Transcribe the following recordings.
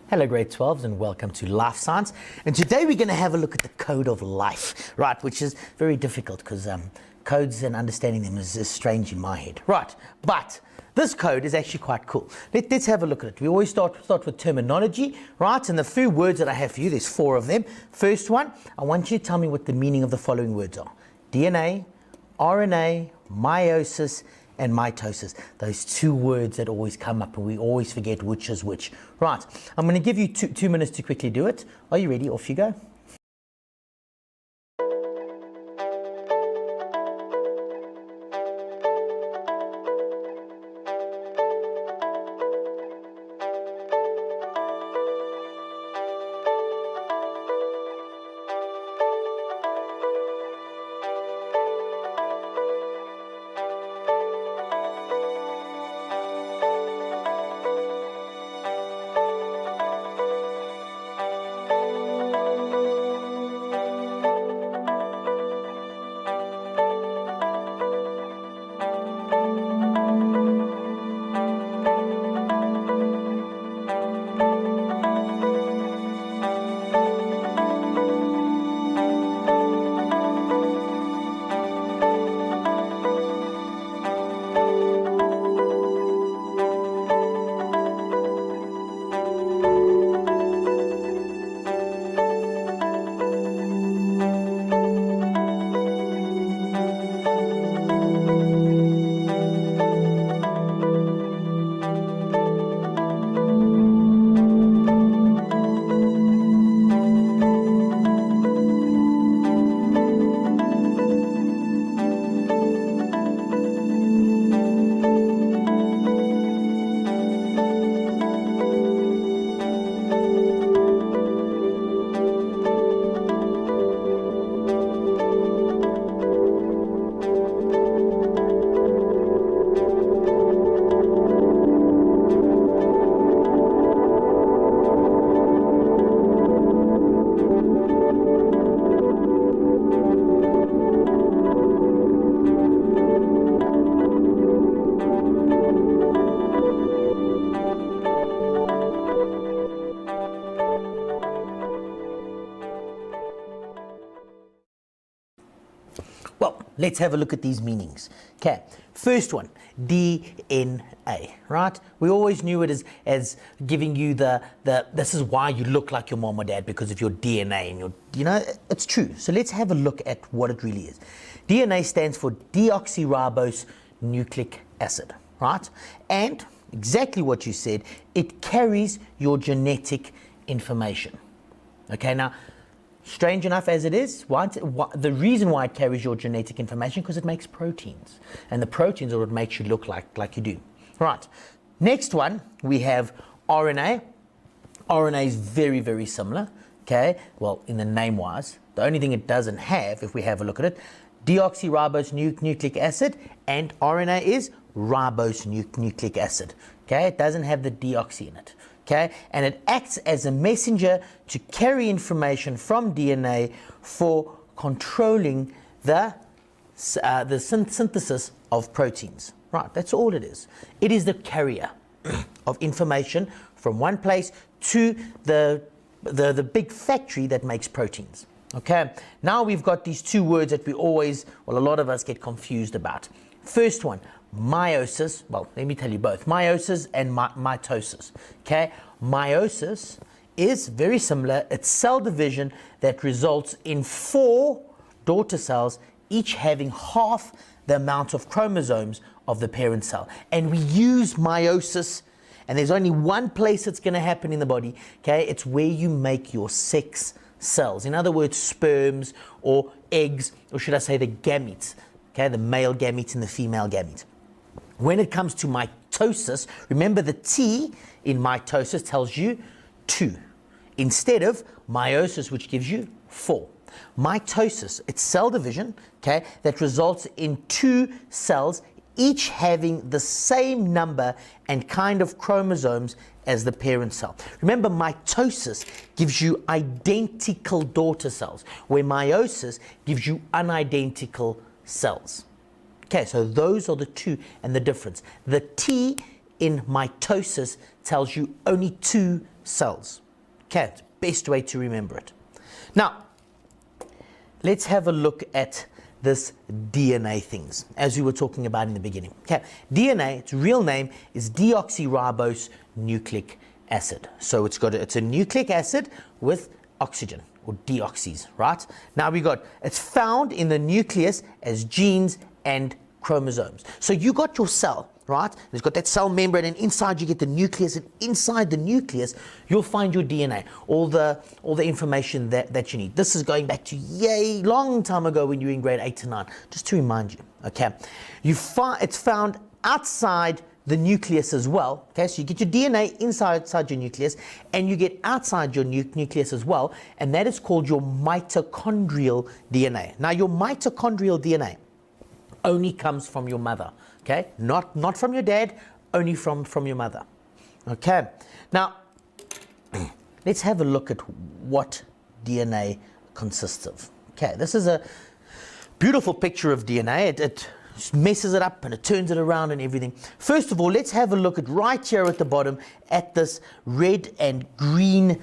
Hello grade 12s and welcome to Life Science, and today we're going to have a look at the code of life, right, which is very difficult because codes and understanding them is strange in my head, right, but this code is actually quite cool. Let's have a look at it. We always start with terminology, right, and the few words that I have for you, there's 4 of them. First one, I want you to tell me what the meaning of the following words are: DNA, RNA, meiosis, and mitosis. Those 2 words that always come up and we always forget which is which. Right, I'm going to give you 2 minutes to quickly do it. Are you ready? Off you go. Well, let's have a look at these meanings. Okay, first one, DNA, right? We always knew it as giving you this is why you look like your mom or dad, because of your DNA and it's true. So let's have a look at what it really is. DNA stands for deoxyribose nucleic acid, right? And exactly what you said, it carries your genetic information. Okay, now, strange enough as it is, the reason why it carries your genetic information, because it makes proteins. And the proteins are what makes you look like you do. Right. Next one, we have RNA. RNA is very, very similar. Okay. Well, in the name-wise, the only thing it doesn't have, if we have a look at it, deoxyribose nucleic acid, and RNA is ribose nucleic acid. Okay. It doesn't have the deoxy in it. Okay, and it acts as a messenger to carry information from DNA for controlling the synthesis of proteins. Right, that's all it is. It is the carrier of information from one place to the big factory that makes proteins. Okay, now we've got these 2 words that we always, well, a lot of us get confused about. First one, meiosis. Well, let me tell you both, meiosis and mitosis. Okay, meiosis is very similar. It's cell division that results in 4 daughter cells, each having half the amount of chromosomes of the parent cell. And we use meiosis, and there's only one place it's going to happen in the body. Okay, it's where you make your sex cells. In other words, sperms or eggs, or should I say the gametes. Okay, the male gametes and the female gametes. When it comes to mitosis, remember the T in mitosis tells you 2 instead of meiosis, which gives you 4. Mitosis, it's cell division, okay, that results in 2 cells, each having the same number and kind of chromosomes as the parent cell. Remember, mitosis gives you identical daughter cells, where meiosis gives you unidentical cells. Okay, so those are the 2 and the difference. The T in mitosis tells you only 2 cells. Okay, it's the best way to remember it. Now, let's have a look at this DNA things, as we were talking about in the beginning. Okay, DNA, its real name is deoxyribose nucleic acid. So it's a nucleic acid with oxygen, or deoxys, right? Now it's found in the nucleus as genes and chromosomes. So you got your cell, right? It's got that cell membrane, and inside you get the nucleus, and inside the nucleus you'll find your DNA, all the information that you need. This is going back to long time ago when you were in grade 8 to 9, just to remind you. Okay, it's found outside the nucleus as well. Okay, so you get your DNA inside your nucleus, and you get outside your nucleus as well, and that is called your mitochondrial DNA. Now, your mitochondrial DNA only comes from your mother. Okay, not from your dad, only from your mother. Okay, now let's have a look at what DNA consists of. Okay, this is a beautiful picture of DNA. It messes it up and it turns it around and everything. First of all, let's have a look at right here at the bottom at this red and green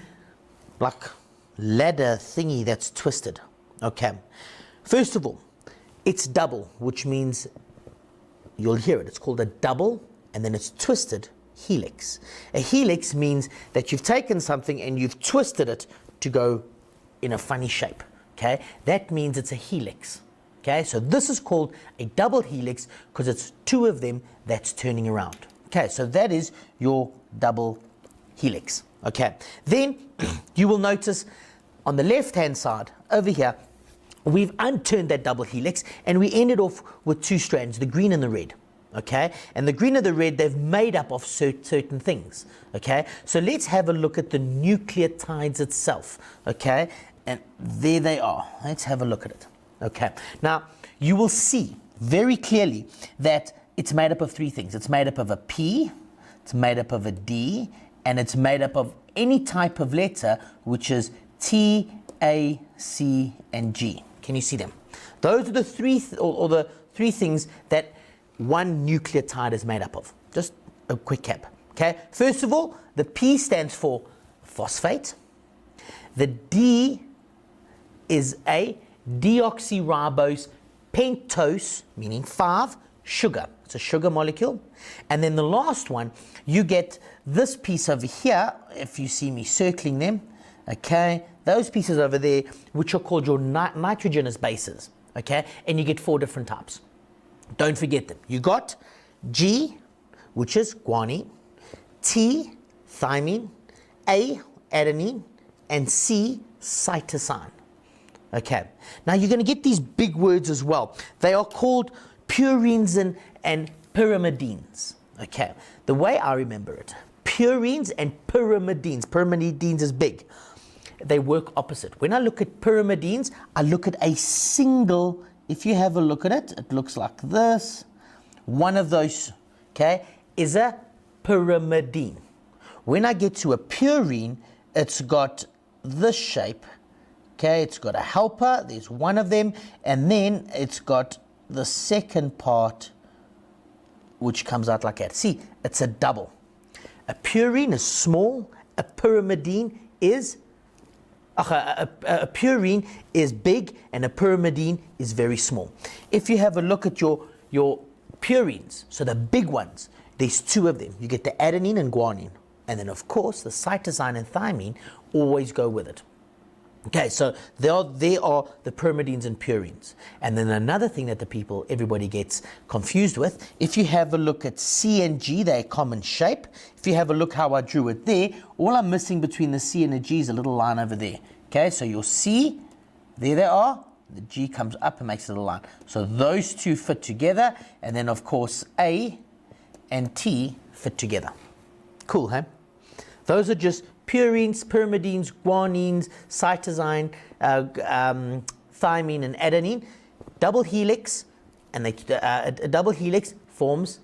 like ladder thingy that's twisted. Okay, first of all, it's double, which means you'll hear it. It's called a double, and then it's twisted helix. A helix means that you've taken something and you've twisted it to go in a funny shape. Okay, that means it's a helix. Okay, so this is called a double helix because it's two of them that's turning around. Okay, so that is your double helix. Okay, then you will notice on the left hand side over here, we've unturned that double helix and we ended off with two strands, the green and the red. Okay, and the green and the red, they've made up of certain things. Okay, so let's have a look at the nucleotides itself. Okay, and there they are. Let's have a look at it. Okay, now you will see very clearly that it's made up of three things. It's made up of a P, it's made up of a D, and it's made up of any type of letter, which is T, A, C, and G. Can you see them? Those are the three the three things that one nucleotide is made up of. Just a quick cap. Okay, first of all, the P stands for phosphate. The D is a deoxyribose pentose, meaning 5, sugar. It's a sugar molecule. And then the last one, you get this piece over here, if you see me circling them, okay, those pieces over there, which are called your nitrogenous bases, okay, and you get 4 different types. Don't forget them. You got G, which is guanine, T, thymine, A, adenine, and C, cytosine. Okay, now you're going to get these big words as well. They are called purines and pyrimidines. Okay, the way I remember it, purines and pyrimidines is big. They work opposite. When I look at pyrimidines, I look at a single, if you have a look at it, it looks like this. One of those, okay, is a pyrimidine. When I get to a purine, it's got this shape. Okay, it's got a helper, there's one of them, and then it's got the second part which comes out like that. See, it's a double. A purine is small, a pyrimidine is a purine is big, and a pyrimidine is very small. If you have a look at your purines, so the big ones, there's 2 of them. You get the adenine and guanine, and then of course the cytosine and thymine always go with it. Okay, so they are the pyrimidines and purines. And then another thing that everybody gets confused with, if you have a look at C and G, they're a common shape. If you have a look how I drew it there, all I'm missing between the C and the G is a little line over there. Okay, so your C, there they are. The G comes up and makes a little line. So those 2 fit together, and then of course A and T fit together. Cool, huh? Those are just purines, pyrimidines, guanines, cytosine, thymine, and adenine. Double helix, and a double helix forms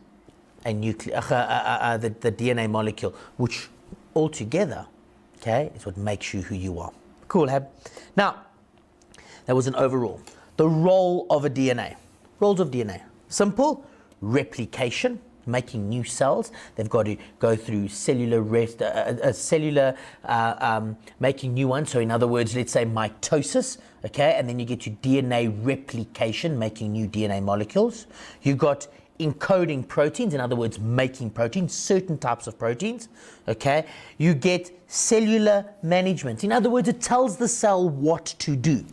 a the DNA molecule, which altogether, okay, is what makes you who you are. Cool, Hab? Now, that was an overall. The role of a DNA. Roles of DNA. Simple, replication, making new cells, they've got to go through cellular making new ones. So in other words, let's say mitosis, okay, and then you get your DNA replication, making new DNA molecules. You've got encoding proteins, in other words, making proteins, certain types of proteins, okay? You get cellular management. In other words, it tells the cell what to do,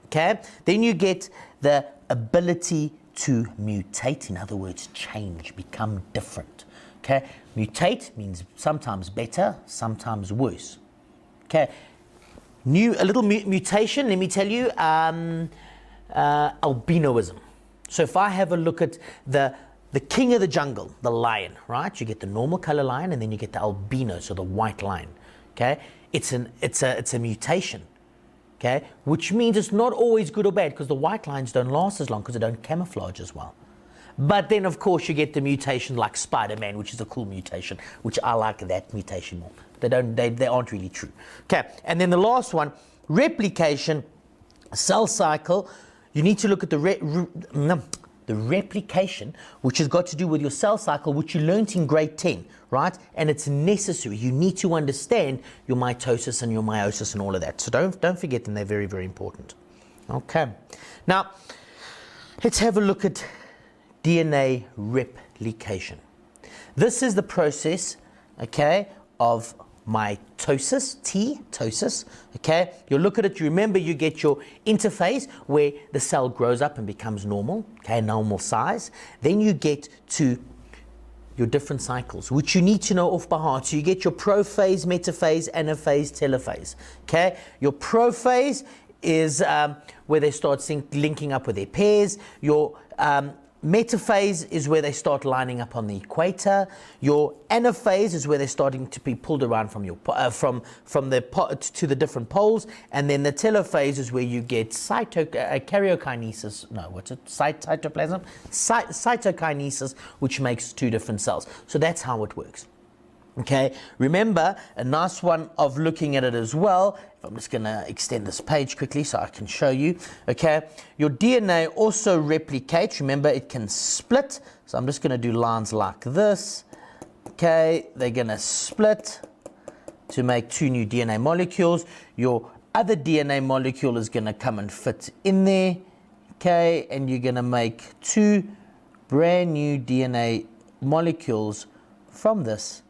okay? Then you get the ability to mutate, in other words, change, become different, okay? Mutate means sometimes better, sometimes worse, okay? A little mutation, let me tell you, albinoism. So if I have a look at the king of the jungle, the lion, right? You get the normal color lion, and then you get the albino, so the white lion, okay? It's a mutation, okay? Which means it's not always good or bad, because the white lions don't last as long because they don't camouflage as well. But then, of course, you get the mutation like Spider-Man, which is a cool mutation, which I like that mutation more. They aren't really true. Okay, and then the last one, replication, cell cycle. You need to look at the replication, which has got to do with your cell cycle, which you learnt in grade 10, right? And it's necessary. You need to understand your mitosis and your meiosis and all of that. So don't forget them. They're very, very important. Okay. Now, let's have a look at DNA replication. This is the process, okay, of mitosis, T-tosis, okay? You look at it, you remember you get your interphase where the cell grows up and becomes normal, okay, normal size. Then you get to your different cycles, which you need to know off by heart. So you get your prophase, metaphase, anaphase, telophase, okay? Your prophase is where they start linking up with their pairs. Your metaphase is where they start lining up on the equator. Your anaphase is where they're starting to be pulled around from your from the to the different poles, and then the telophase is where you get karyokinesis. No, what's it? Cytoplasm, cytokinesis, which makes two different cells. So that's how it works. Okay, remember a nice one of looking at it as well. I'm just going to extend this page quickly so I can show you. Okay, your DNA also replicates. Remember, it can split. So I'm just going to do lines like this. Okay, they're going to split to make two new DNA molecules. Your other DNA molecule is going to come and fit in there. Okay, and you're going to make two brand new DNA molecules from this,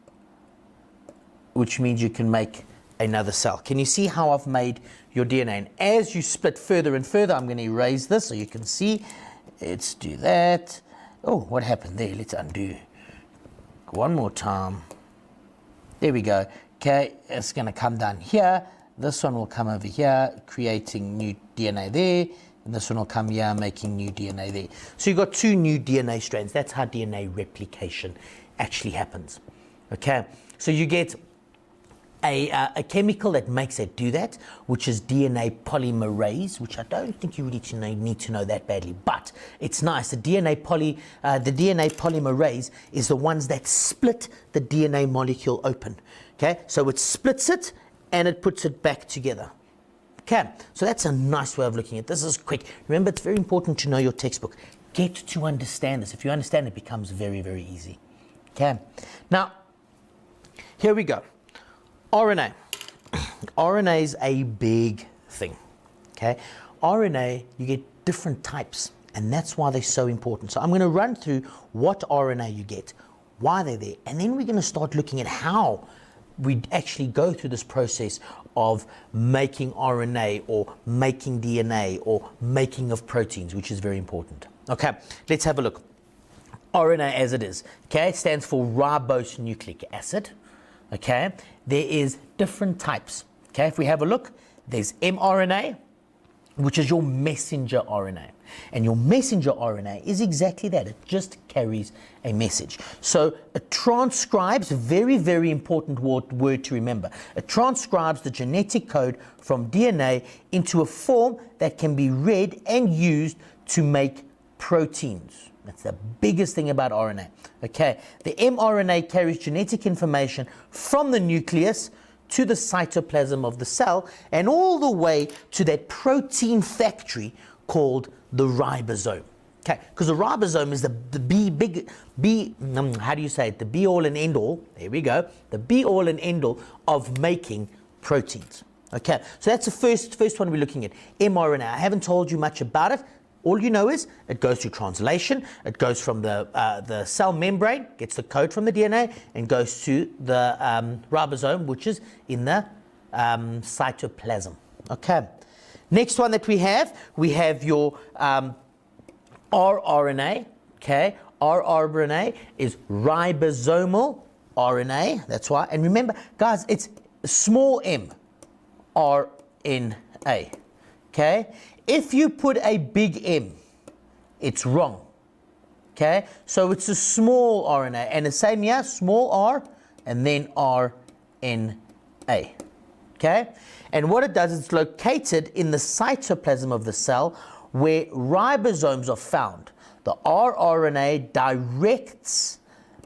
which means you can make another cell. Can you see how I've made your DNA? And as you split further and further, I'm going to erase this so you can see. Let's do that. Oh, what happened there? Let's undo. One more time. There we go. Okay, it's going to come down here. This one will come over here, creating new DNA there. And this one will come here, making new DNA there. So you've got two new DNA strands. That's how DNA replication actually happens. Okay, so you get a chemical that makes it do that, which is DNA polymerase, which I don't think you really need to know that badly, but it's nice. The DNA polymerase is the ones that split the DNA molecule open. Okay, so it splits it and it puts it back together. Okay, so that's a nice way of looking at it. This is quick. Remember, it's very important to know your textbook. Get to understand this. If you understand, it becomes very, very easy. Okay, now here we go. RNA. RNA is a big thing, okay? RNA, you get different types, and that's why they're so important. So I'm going to run through what RNA you get, why they're there, and then we're going to start looking at how we actually go through this process of making RNA or making DNA or making of proteins, which is very important. Okay, let's have a look. RNA as it is, okay? It stands for ribose nucleic acid. Okay, there is different types. Okay, if we have a look, there's mRNA, which is your messenger RNA. And your messenger RNA is exactly that. It just carries a message. So it transcribes, very, very important word to remember. It transcribes the genetic code from DNA into a form that can be read and used to make proteins. That's the biggest thing about RNA. Okay, the mRNA carries genetic information from the nucleus to the cytoplasm of the cell and all the way to that protein factory called the ribosome. Okay, because a ribosome is the how do you say it? The be all and end all. There we go. The be all and end all of making proteins. Okay, so that's the first one we're looking at, mRNA. I haven't told you much about it. All you know is it goes through translation. It goes from the cell membrane, gets the code from the DNA, and goes to the ribosome, which is in the cytoplasm. Okay. Next one that we have your rRNA. Okay, rRNA is ribosomal RNA. That's why. And remember, guys, it's small m, RNA. Okay. If you put a big M, it's wrong. Okay, so it's a small RNA, and the same here, small r, and then RNA. Okay, and what it does is it's located in the cytoplasm of the cell where ribosomes are found. The rRNA directs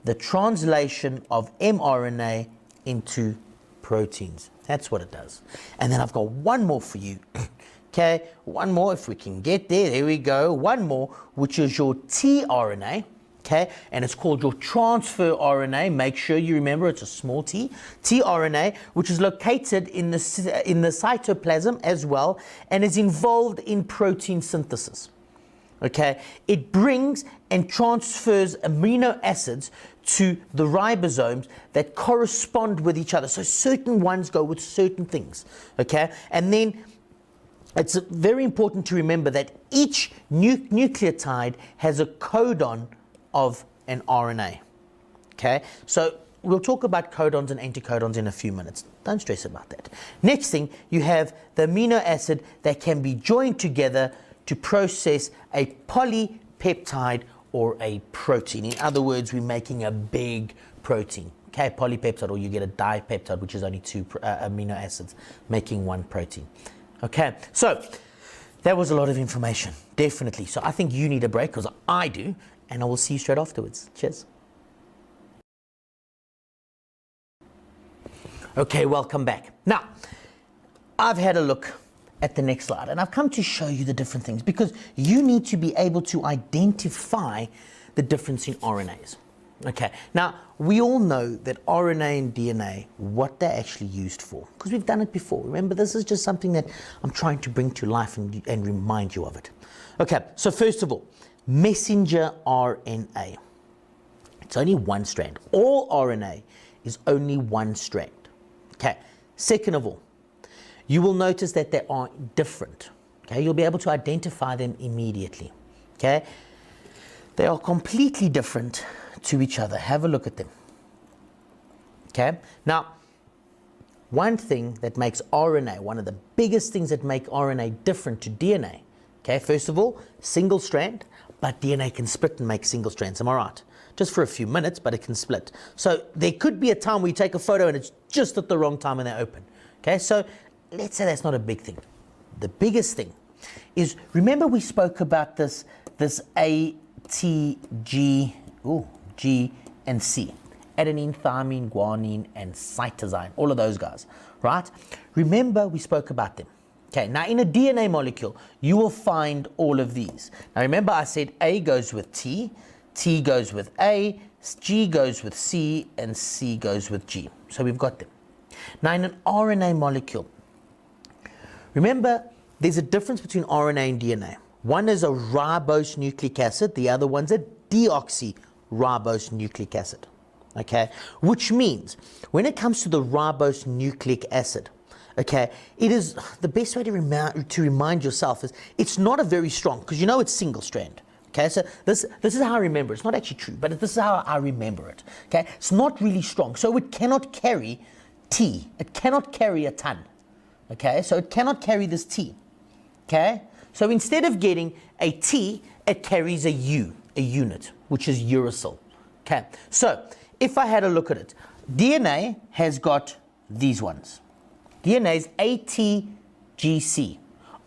the translation of mRNA into proteins. That's what it does. And then I've got one more for you. Okay, one more if we can get there. There we go. One more, which is your tRNA. Okay, and it's called your transfer RNA. Make sure you remember it's a small t. tRNA, which is located in the cytoplasm as well, and is involved in protein synthesis. Okay, it brings and transfers amino acids to the ribosomes that correspond with each other. So certain ones go with certain things. Okay, and then it's very important to remember that each nucleotide has a codon of an RNA. Okay, so we'll talk about codons and anticodons in a few minutes. Don't stress about that. Next thing, you have the amino acid that can be joined together to process a polypeptide or a protein. In other words, we're making a big protein. Okay, polypeptide, or you get a dipeptide, which is only two amino acids making one protein. Okay, so that was a lot of information, definitely. So I think you need a break, because I do, and I will see you straight afterwards. Cheers. Okay, welcome back. Now, I've had a look at the next slide, and I've come to show you the different things, because you need to be able to identify the difference in RNAs. Okay, now we all know that RNA and DNA, what they're actually used for, because we've done it before. Remember, this is just something that I'm trying to bring to life and remind you of it. Okay, so first of all, messenger RNA. It's only one strand. All RNA is only one strand. Okay, second of all, you will notice that they are different. Okay, you'll be able to identify them immediately. Okay, they are completely different to each other. Have a look at them. Okay, now one thing that makes RNA, one of the biggest things that make RNA different to DNA, okay, first of all, single strand, but DNA can split and make single strands, am I right? Just for a few minutes, but it can split. So there could be a time where you take a photo and it's just at the wrong time and they're open. Okay, so let's say that's not a big thing. The biggest thing is, remember we spoke about this A, T, G, G and C, adenine, thymine, guanine, and cytosine, all of those guys, right? Remember we spoke about them. Okay, now in a DNA molecule, you will find all of these. Now remember I said A goes with T, T goes with A, G goes with C, and C goes with G. So we've got them. Now in an RNA molecule, remember there's a difference between RNA and DNA. One is a ribose nucleic acid, the other one's a deoxyribose nucleic acid. Okay, which means when it comes to the ribose nucleic acid, okay, it is the best way to remind yourself is it's not a very strong, because you know it's single strand. Okay, so this is how I remember it. It's not actually true, but this is how I remember it. Okay, it's not really strong, so it cannot carry T. It cannot carry a ton. Okay, so it cannot carry this T. Okay, so instead of getting a T, it carries a U, a unit, which is uracil. Okay, so if I had a look at it, DNA has got these ones. DNA is ATGC.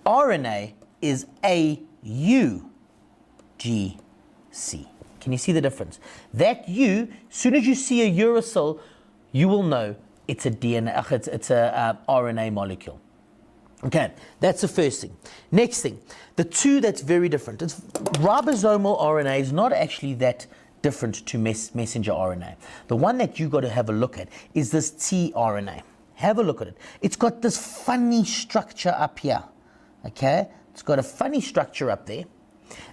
RNA is AUGC. Can you see the difference? That U, as soon as you see a uracil, you will know it's a DNA, it's a RNA molecule. Okay, that's the first thing. Next thing, the two that's very different. It's ribosomal RNA is not actually that different to messenger RNA. The one that you got to have a look at is this tRNA. Have a look at it. It's got this funny structure up here. Okay, it's got a funny structure up there.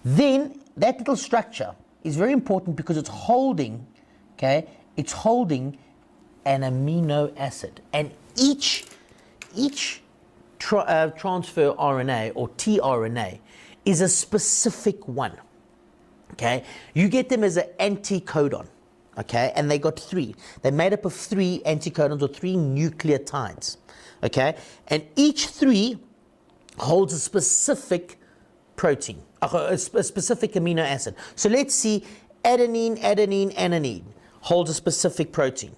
Then that little structure is very important because it's holding, okay, it's holding an amino acid, and each transfer RNA or tRNA is a specific one. Okay, you get them as an anticodon. Okay, and they got three. They're made up of 3 anticodons or 3 nucleotides. Okay, and each 3 holds a specific protein, a specific amino acid. So let's see, adenine holds a specific protein.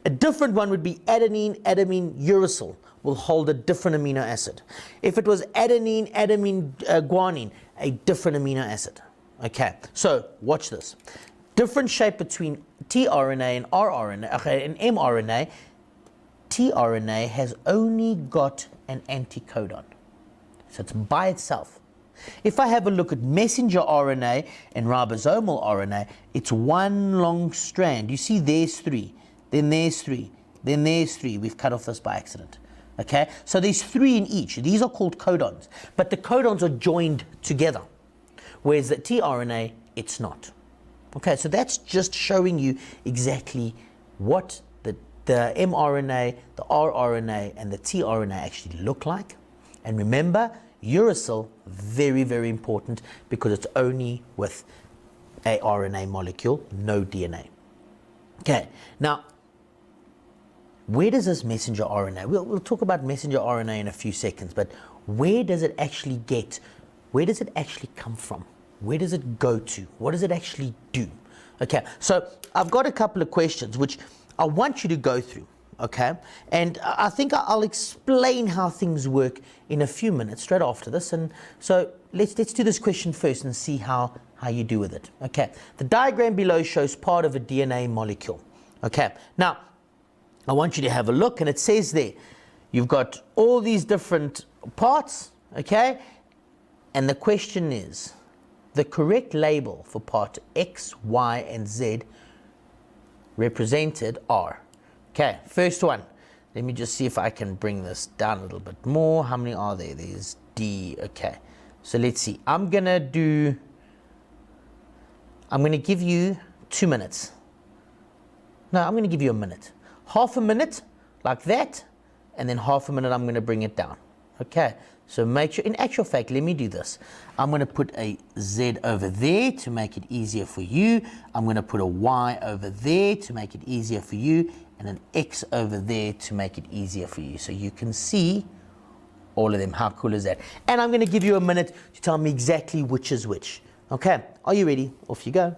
A different one would be adenine uracil, will hold a different amino acid. If it was adenine guanine, a different amino acid. Okay, so watch this. Different shape between tRNA and rRNA, okay, and mRNA. tRNA has only got an anticodon, so it's by itself. If I have a look at messenger RNA and ribosomal RNA, it's one long strand. You see, there's 3, then there's 3, then there's 3. We've cut off this by accident. Okay, so there's 3 in each. These are called codons, but the codons are joined together, whereas the tRNA, it's not. Okay, so that's just showing you exactly what the mRNA, the rRNA, and the tRNA actually look like. And remember, uracil, very, very important because it's only with a RNA molecule, no DNA. Okay, now, where does this messenger RNA, we'll talk about messenger RNA in a few seconds, but where does it actually come from? Where does it go to? What does it actually do? Okay, so I've got a couple of questions which I want you to go through, okay? And I think I'll explain how things work in a few minutes, straight after this. And so let's do this question first and see how you do with it. Okay, the diagram below shows part of a DNA molecule. Okay, now I want you to have a look, and it says there, you've got all these different parts, okay? And the question is, the correct label for part X, Y, and Z represented are. Okay, first one. Let me just see if I can bring this down a little bit more. How many are there? There's D. Okay, so let's see. I'm going to give you 2 minutes. No, I'm going to give you a minute. Half a minute, like that, and then half a minute I'm going to bring it down. Okay, so make sure, in actual fact, let me do this. I'm going to put a Z over there to make it easier for you. I'm going to put a Y over there to make it easier for you, and an X over there to make it easier for you. So you can see all of them. How cool is that? And I'm going to give you a minute to tell me exactly which is which. Okay, are you ready? Off you go.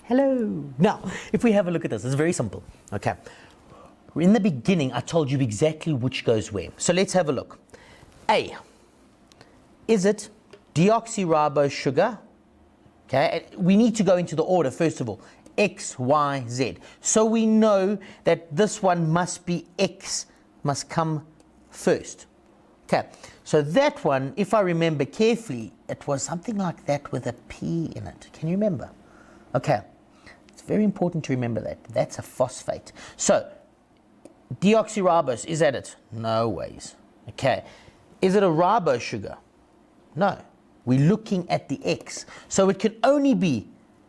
Hello. Now, if we have a look at this, it's very simple. Okay. In the beginning, I told you exactly which goes where. So let's have a look. A, is it deoxyribose sugar? Okay, we need to go into the order first of all. X, Y, Z. So we know that this one must be X, must come first. Okay, so that one, if I remember carefully, it was something like that with a P in it. Can you remember? Okay, it's very important to remember that. That's a phosphate. So Deoxyribose, is that it? No ways. Okay. Is it a ribose sugar? No. We're looking at the X. So it can only be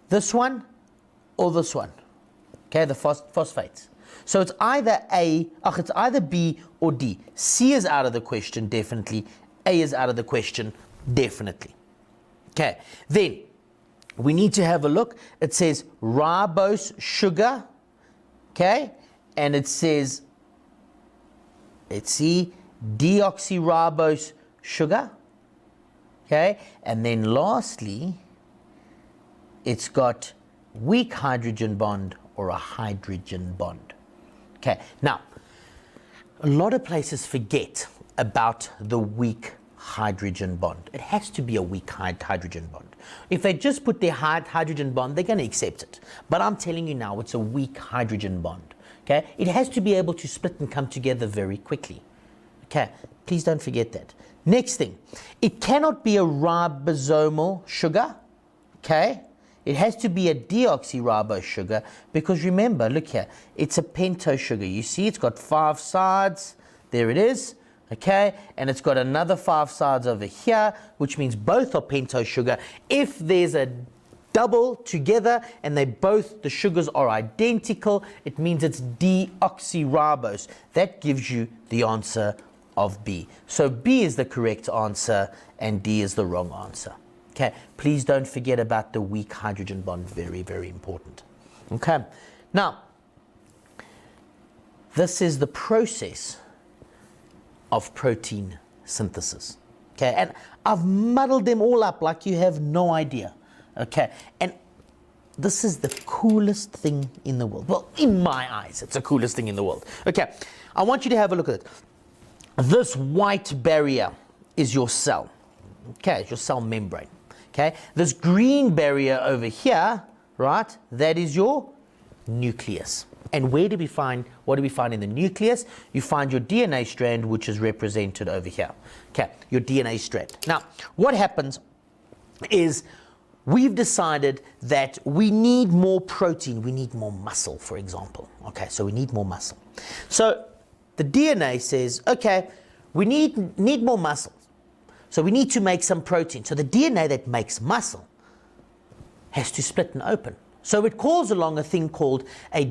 this one or this one. Okay, the phosphates. So it's either it's either B or D. C is out of the question, definitely. A is out of the question, definitely. Okay, then we need to have a look. It says ribose sugar, okay, and it says, let's see, deoxyribose sugar, okay, and then lastly, it's got weak hydrogen bond or a hydrogen bond. Okay, now, a lot of places forget about the weak hydrogen bond. It has to be a weak hydrogen bond. If they just put their hydrogen bond, they're going to accept it. But I'm telling you now, it's a weak hydrogen bond. Okay, it has to be able to split and come together very quickly. Okay, please don't forget that. Next thing, it cannot be a ribosomal sugar. Okay, it has to be a deoxyribose sugar because remember, look here, it's a pentose sugar. You see, it's got 5 sides. There it is. Okay, and it's got another 5 sides over here, which means both are pentose sugar. If there's a double together and the sugars are identical, it means it's deoxyribose. That gives you the answer of B. So B is the correct answer and D is the wrong answer. Okay, please don't forget about the weak hydrogen bond, very, very important. Okay, now, this is the process of protein synthesis. Okay, and I've muddled them all up like you have no idea. Okay, and this is the coolest thing in the world. Well, in my eyes, it's the coolest thing in the world. Okay, I want you to have a look at it. This white barrier is your cell. Okay, it's your cell membrane. Okay, this green barrier over here, right, that is your nucleus. And what do we find in the nucleus? You find your DNA strand, which is represented over here. Okay, your DNA strand. Now, what happens is we've decided that we need more protein, we need more muscle, for example. Okay, so we need more muscle. So the DNA says, okay, we need more muscle. So we need to make some protein. So the DNA that makes muscle has to split and open. So it calls along a thing called a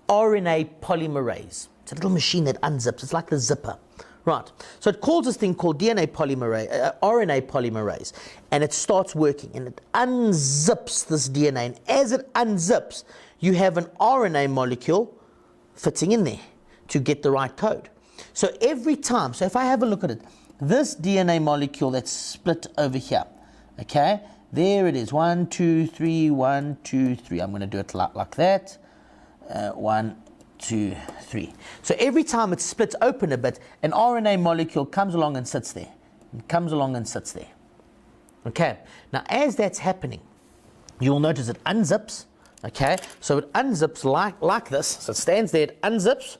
RNA polymerase. It's a little machine that unzips. It's like the zipper. Right. So it calls this thing called RNA polymerase, and it starts working, and it unzips this DNA. And as it unzips, you have an RNA molecule fitting in there to get the right code. So every time, so if I have a look at it, this DNA molecule that's split over here, okay, there it is, 1, 2, 3, 1, 2, 3. I'm going to do it like that. 1, 2, 3. So every time it splits open a bit, an RNA molecule comes along and sits there. It comes along and sits there. Okay, now as that's happening, you'll notice it unzips. Okay, so it unzips like this. So it stands there, it unzips,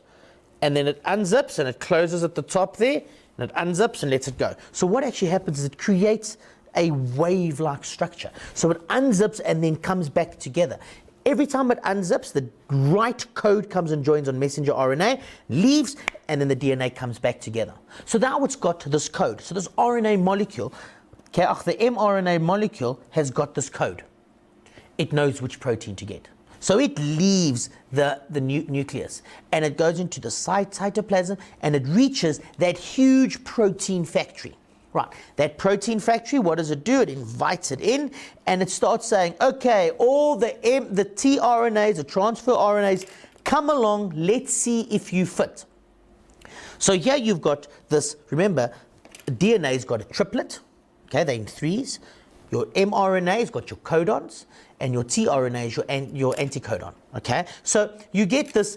and then it unzips and it closes at the top there, and it unzips and lets it go. So what actually happens is it creates a wave-like structure. So it unzips and then comes back together. Every time it unzips, the right code comes and joins on messenger RNA, leaves, and then the DNA comes back together. So now it's got this code. So this RNA molecule, okay, the mRNA molecule has got this code. It knows which protein to get. So it leaves the nucleus and it goes into the cytoplasm and it reaches that huge protein factory. Right, that protein factory, what does it do? It invites it in and it starts saying, okay, all the tRNAs, the transfer RNAs, come along, let's see if you fit. So here you've got this, remember, DNA's got a triplet, okay, they're in threes. Your mRNA's got your codons, and your tRNA is your anticodon, okay? So you get this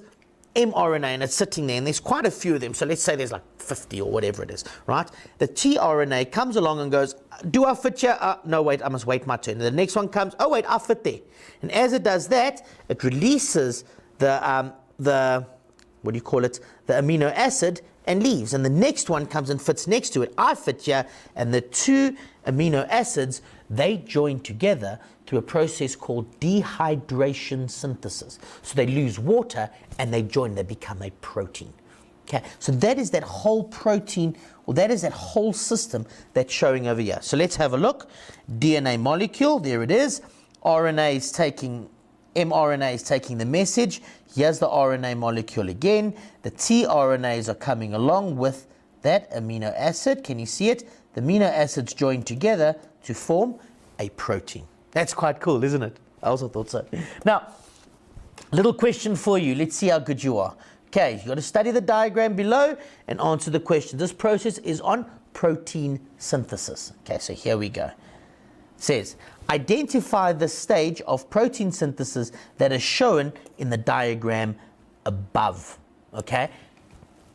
mRNA and it's sitting there and there's quite a few of them. So let's say there's like 50 or whatever it is, right? The tRNA comes along and goes, do I fit here? No, wait, I must wait my turn. And the next one comes, oh wait, I fit there. And as it does that, it releases the what do you call it? The amino acid, and leaves, and the next one comes and fits next to it. I fit here, and the two amino acids, they join together through a process called dehydration synthesis. So they lose water and they join, they become a protein. Okay, so that is that whole protein, or that is that whole system that's showing over here. So let's have a look. DNA molecule, there it is. RNA is taking, mRNA is taking the message. Here's the RNA molecule again. The tRNAs are coming along with that amino acid. Can you see it? The amino acids join together to form a protein. That's quite cool, isn't it? I also thought so. Now, little question for you. Let's see how good you are. Okay, you've got to study the diagram below and answer the question. This process is on protein synthesis. Okay, so here we go. It says, identify the stage of protein synthesis that is shown in the diagram above. Okay,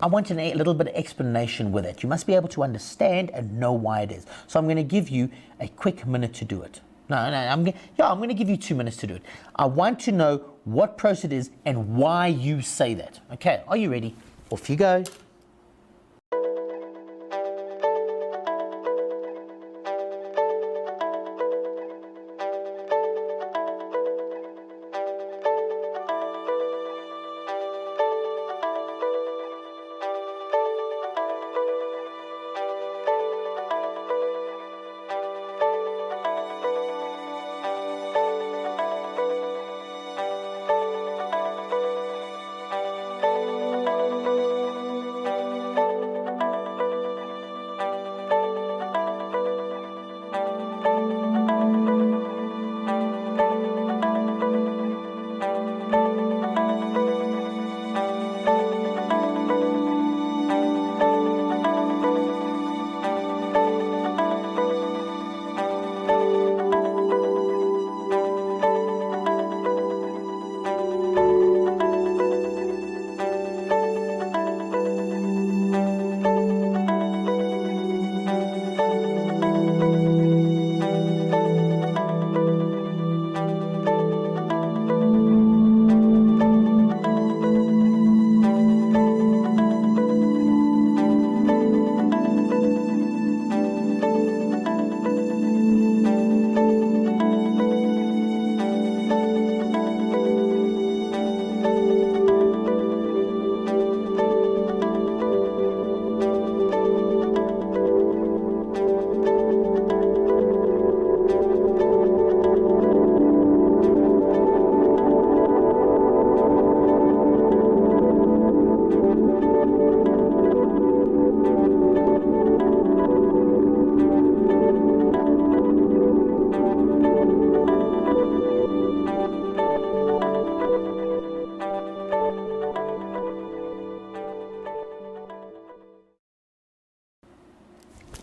I want a little bit of explanation with it. You must be able to understand and know why it is. So I'm going to give you a quick minute to do it. I'm going to give you 2 minutes to do it. I want to know what process it is and why you say that. Okay, are you ready? Off you go.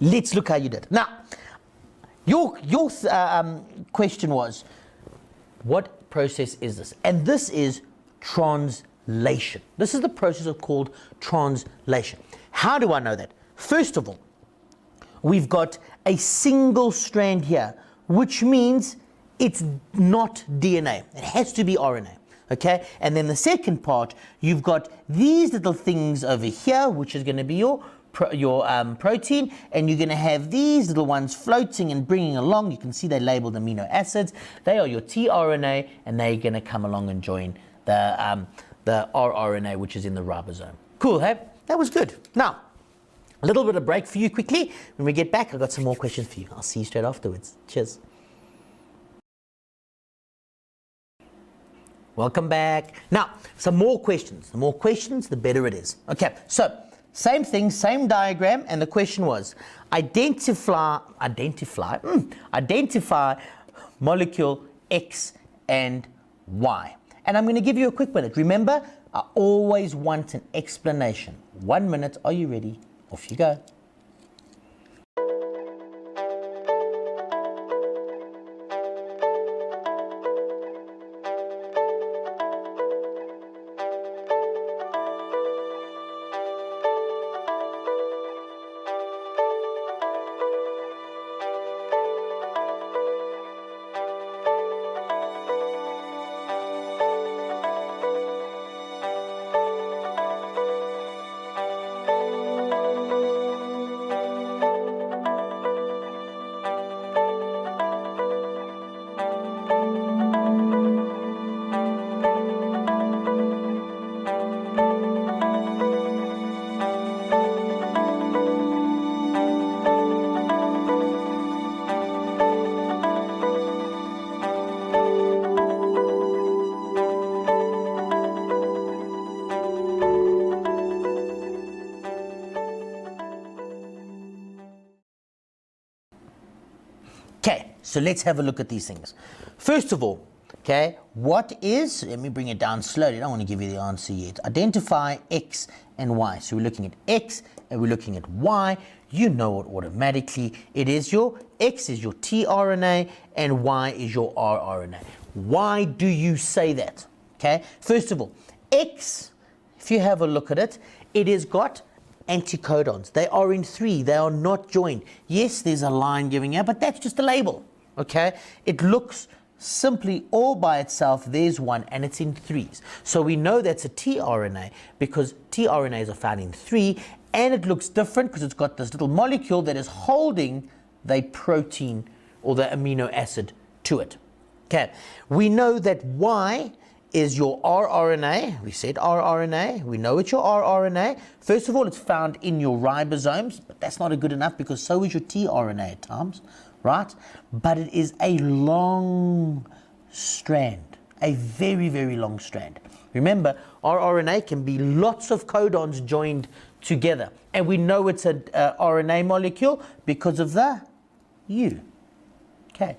Let's look how you did. Now, your question was, what process is this? And this is translation. This is the process called translation. How do I know that? First of all, we've got a single strand here, which means it's not DNA. It has to be RNA. Okay? And then the second part, you've got these little things over here, which is going to be your protein, and you're going to have these little ones floating and bringing along. You can see they're labeled amino acids. They are your tRNA, and they're going to come along and join the rRNA, which is in the ribosome. Cool, hey? That was good. Now, a little bit of break for you quickly. When we get back, I've got some more questions for you. I'll see you straight afterwards. Cheers. Welcome back. Now, some more questions. The more questions, the better it is. Okay, so same thing, same diagram, and the question was, identify molecule X and Y. And I'm going to give you a quick minute. Remember, I always want an explanation. 1 minute, are you ready? Off you go. So let's have a look at these things. First of all, okay, what is, let me bring it down slowly, I don't want to give you the answer yet. Identify X and Y. So we're looking at X and we're looking at Y. You know it automatically. It is your X is your tRNA and Y is your rRNA. Why do you say that? Okay, first of all, X, if you have a look at it, it has got anticodons. They are in 3. They are not joined. Yes, there's a line giving out, but that's just a label. Okay, it looks simply all by itself. There's one, and it's in 3s. So we know that's a tRNA because tRNAs are found in 3, and it looks different because it's got this little molecule that is holding the protein or the amino acid to it. Okay, we know that Y is your rRNA. We said rRNA. We know it's your rRNA. First of all, it's found in your ribosomes, but that's not good enough because so is your tRNA at times, right? But it is a long strand, a very, very long strand. Remember, rRNA can be lots of codons joined together. And we know it's an RNA molecule because of the U. Okay,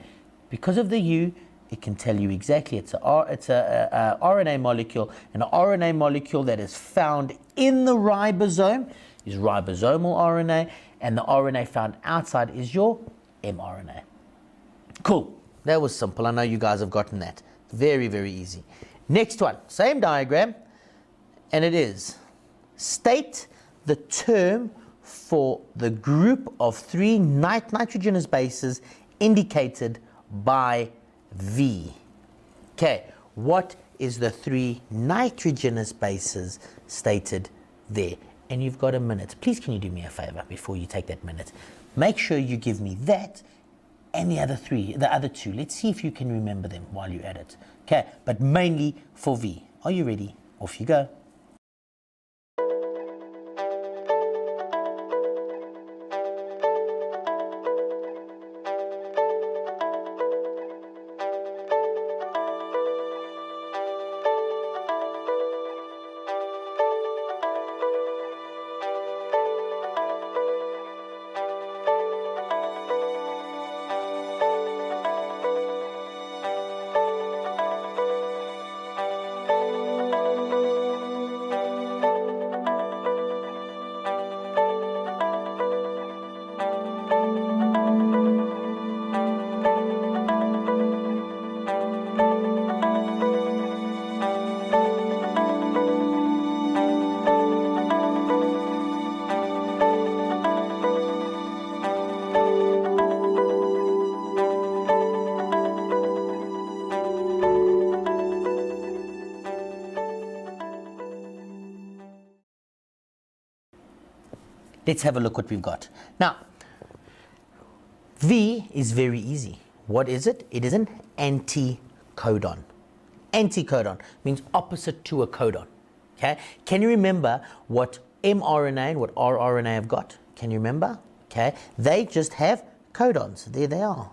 because of the U, it can tell you exactly it's a RNA molecule, and an RNA molecule that is found in the ribosome is ribosomal RNA, and the RNA found outside is your mRNA. Cool, that was simple. I know you guys have gotten that. Very, very easy. Next one, same diagram, and it is state the term for the group of 3 nitrogenous bases indicated by V. Okay, what is the 3 nitrogenous bases stated there? And you've got a minute. Please, can you do me a favor before you take that minute? Make sure you give me that and the other two. Let's see if you can remember them while you're at it. Okay, but mainly for V. Are you ready? Off you go. Let's have a look what we've got. Now, V is very easy. What is it? It is an anticodon. Anticodon means opposite to a codon. Okay? Can you remember what mRNA and what rRNA have got? Can you remember? Okay? They just have codons. There they are.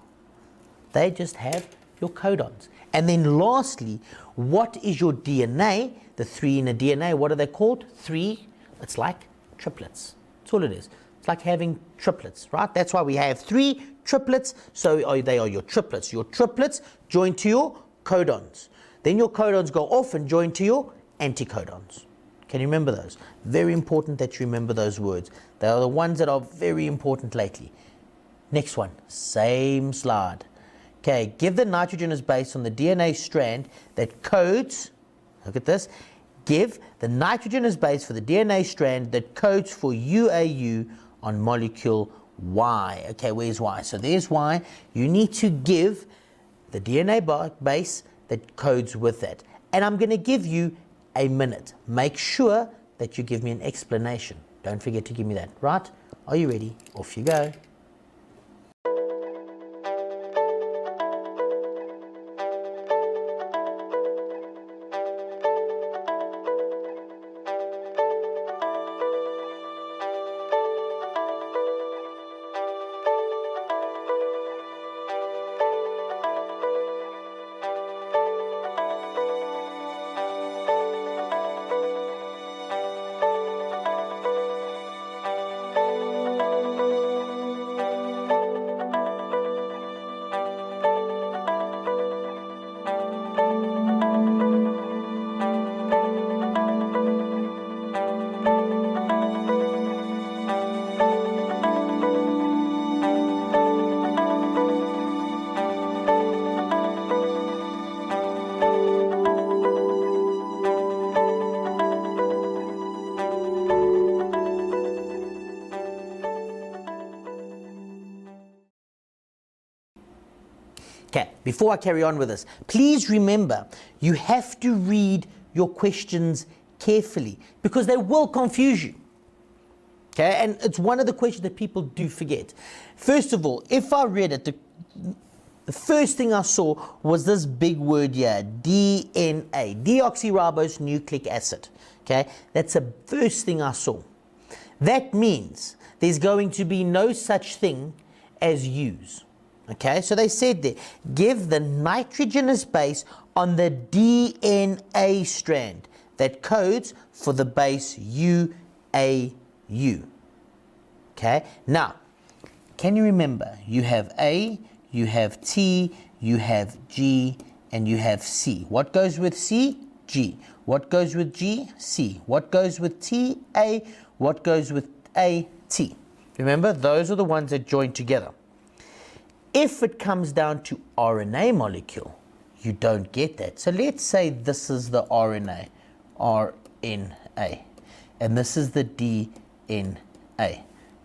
They just have your codons. And then lastly, what is your DNA? The 3 in a DNA, what are they called? 3, it's like triplets. That's all it is. It's like having triplets, right? That's why we have 3 triplets. So they are your triplets. Your triplets join to your codons. Then your codons go off and join to your anticodons. Can you remember those? Very important that you remember those words. They are the ones that are very important lately. Next one, same slide. Okay, give the nitrogenous base on the DNA strand that codes, look at this, give the nitrogenous base for the DNA strand that codes for UAU on molecule Y. Okay, where's Y? So there's Y. You need to give the DNA base that codes with that. And I'm going to give you a minute. Make sure that you give me an explanation. Don't forget to give me that, right? Are you ready? Off you go. before I carry on with this, please remember you have to read your questions carefully because they will confuse you. Okay, and it's one of the questions that people do forget. First of all, if I read it, the first thing I saw was this big word here, DNA, deoxyribose nucleic acid. Okay, that's the first thing I saw. That means there's going to be no such thing as U's. Okay, so they said there, give the nitrogenous base on the DNA strand that codes for the base UAU. Okay, now, can you remember? You have A, you have T, you have G, and you have C. What goes with C? G. What goes with G? C. What goes with T? A. What goes with A? T. Remember, those are the ones that join together. If it comes down to RNA molecule, you don't get that. So let's say this is the RNA, and this is the DNA.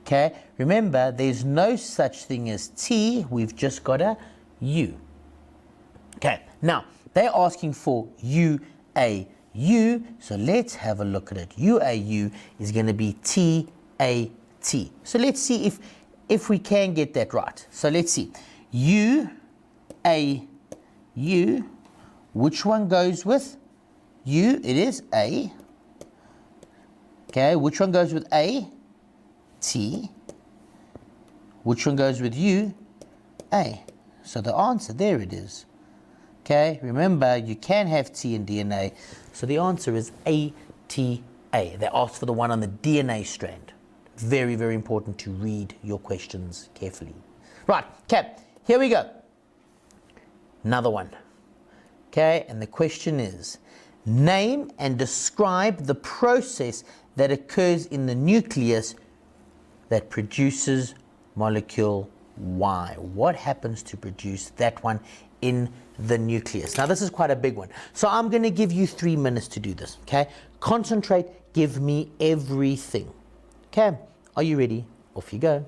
Okay, remember there's no such thing as T, we've just got a U. Okay, now they're asking for UAU, so let's have a look at it. UAU is going to be TAT. So let's see if we can get that right. So let's see. UAU, which one goes with U? It is A. Okay, which one goes with A? T. Which one goes with U? A. So the answer, there it is. Okay, remember you can have T in DNA, so the answer is ATA. They asked for the one on the DNA strand. Very, very important to read your questions carefully. Right, okay, here we go. Another one. Okay, and the question is, name and describe the process that occurs in the nucleus that produces molecule Y. What happens to produce that one in the nucleus? Now this is quite a big one. So I'm going to give you 3 minutes to do this. Okay? Concentrate, give me everything. Okay? Are you ready? Off you go.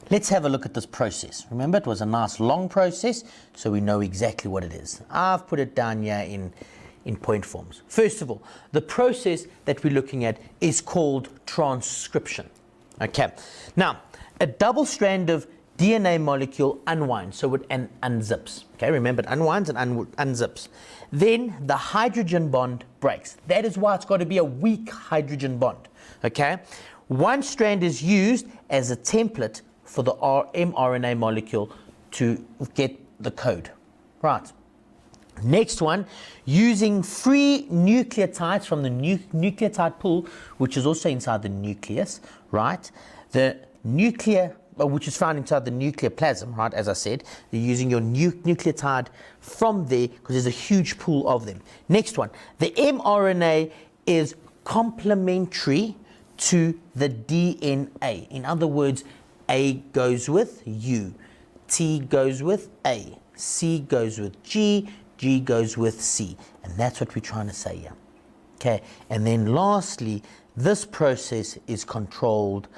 Let's have a look at this process. Remember, it was a nice long process, so we know exactly what it is. I've put it down here in point forms. First of all, the process that we're looking at is called transcription. Okay. Now, a double strand of DNA molecule unwinds, so it unzips. Okay, remember, it unwinds and unzips. Then the hydrogen bond breaks. That is why it's got to be a weak hydrogen bond. Okay. One strand is used as a template for the mRNA molecule to get the code. Right. Next one, using free nucleotides from the nucleotide pool, which is also inside the nucleus, right? The nuclear, which is found inside the nuclear plasm, right? As I said, you're using your nucleotide from there because there's a huge pool of them. Next one, the mRNA is complementary to the DNA. In other words, A goes with U, T goes with A, C goes with G, G goes with C. And that's what we're trying to say here. Okay, and then lastly, this process is controlled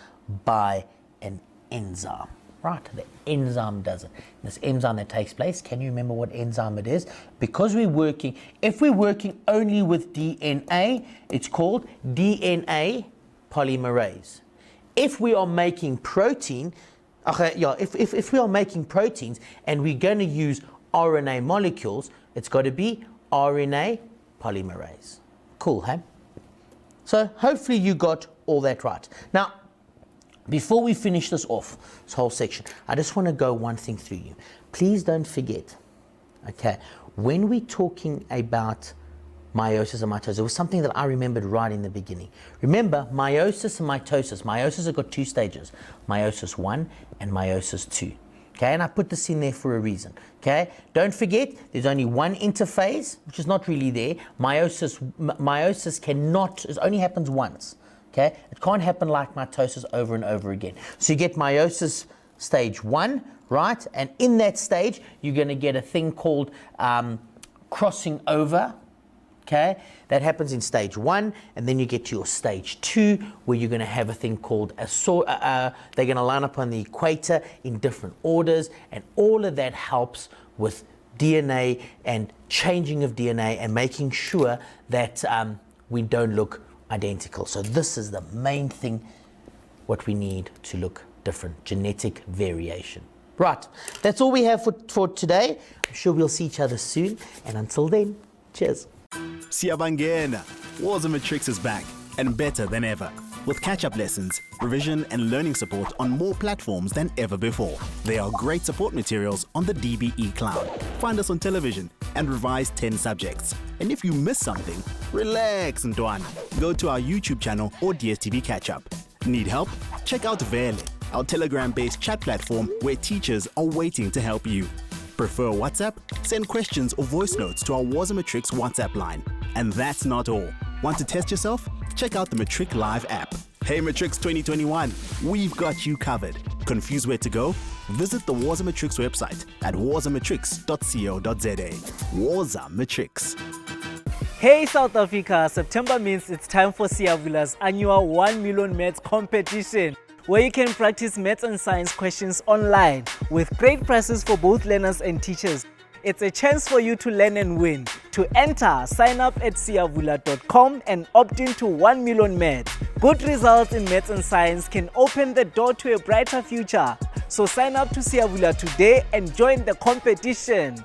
by an enzyme. Right, the enzyme does it. This enzyme that takes place, can you remember what enzyme it is? Because if we're working only with DNA, it's called DNA polymerase. If we are making protein, if we are making proteins and we're going to use RNA molecules, it's got to be RNA polymerase. Cool, hey? So hopefully you got all that right. Now, before we finish this off, this whole section, I just want to go one thing through you. Please don't forget, okay, when we're talking about meiosis and mitosis, it was something that I remembered right in the beginning. Remember, meiosis and mitosis. Meiosis have got two stages, meiosis 1 and meiosis 2. Okay, and I put this in there for a reason. Okay, don't forget, there's only one interphase, which is not really there. Meiosis cannot, it only happens once. Okay, it can't happen like mitosis over and over again. So you get meiosis stage 1, right? And in that stage, you're going to get a thing called crossing over. Okay, that happens in stage 1, and then you get to your stage 2, where you're going to have a thing called they're going to line up on the equator in different orders, and all of that helps with DNA and changing of DNA and making sure that we don't look identical. So this is the main thing, what we need to look different, genetic variation. Right, that's all we have for today. I'm sure we'll see each other soon, and until then, cheers. Siyabangena, Woza Matrix is back and better than ever. With catch-up lessons, revision and learning support on more platforms than ever before. There are great support materials on the DBE Cloud. Find us on television and revise 10 subjects. And if you miss something, relax, Ntwana. Go to our YouTube channel or DSTV catch-up. Need help? Check out Vele, our Telegram-based chat platform where teachers are waiting to help you. Prefer WhatsApp? Send questions or voice notes to our Woza Matrix WhatsApp line. And that's not all. Want to test yourself? Check out the Matric Live app. Hey Matrix 2021, we've got you covered. Confused where to go? Visit the Woza Matrix website at wozamatrix.co.za. Woza Matrix. Hey South Africa, September means it's time for Siyavula's annual 1 million maths competition, where you can practice maths and science questions online with great prizes for both learners and teachers. It's a chance for you to learn and win. To enter, sign up at siyavula.com and opt in to 1 million maths. Good results in maths and science can open the door to a brighter future. So sign up to Siyavula today and join the competition.